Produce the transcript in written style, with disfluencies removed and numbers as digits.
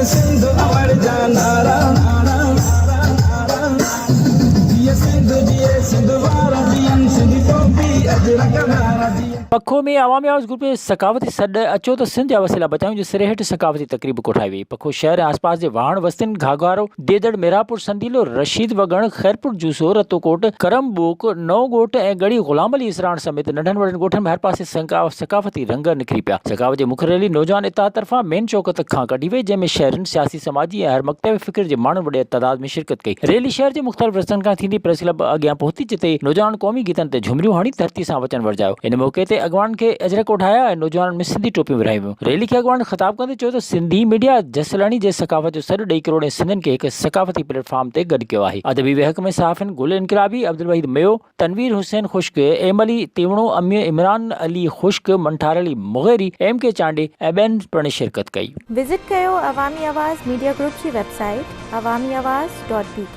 सिंध अमर जा नारा नारा नारा जिए सिंध वारा जियन सिंधी टोपी अजरक नारा पखो में आवामी आवाज़ ग्रुप जे सकावती सॾ अचो त सिंध जा वसीला बचायूं जे सिरे हेठि सकावती तक़रीब कोठाई वई। पखो शहर ऐं आसपास जे वाहण वस्तियुनि घाघारो देदड़ मिरापुर संदीलो रशीद वगण खैरपुर जूसो रतोकोट करमबोक नवगोट ऐं गढ़ी गुलाम अली इसराण समेत नंढनि वॾनि ॻोठनि में हर पासे सकावती रंग निकिरी पिया। सकावत जी मुख्य रैली नौजवान इत्तेहाद तरफ़ां मेन चौक खां कढी वई, जंहिंमें शहरनि सियासी समाजी ऐं हर मकतब फ़िक्र जे माण्हुनि वॾे तइदाद में शिरकत कई। रैली शहर जे मुख़्तलिफ़ रस्तनि खां थींदी प्रेस क्लब अॻियां पहुती, जिते नौजवान क़ौमी गीतनि ते झुमरियूं हणी धरती सां वचन वरजायो। इन मौक़े ते अॻवान खे अजरक उठाया ऐं नौजवाननि में सिंधी टोपियूं विरायूं वियूं। रैली खे अॻवान ख़िताब कंदे चयो त सिंधी मीडिया जसलाणी जे सकाफ़त जो सॾु ॾेई करोड़े सिंधियुनि खे हिकु सकाफ़ती प्लेटफॉर्म ते गॾु कयो आहे। अदबी महक में सहाफ़िन गुल इनकलाबी, अब्दुल वहीद मेयो, तनवीर हुसैन ख़ुश्क, एम अली तीवणो, इमरान अली ख़ुश्क, मंठार अली मुग़ैरी, एम के चांडे ऐं ॿियनि पिणु शिरकत कई। विज़िट कयो अवामी आवाज़ मीडिया ग्रुप जी वेबसाइट awamiawaz.pk।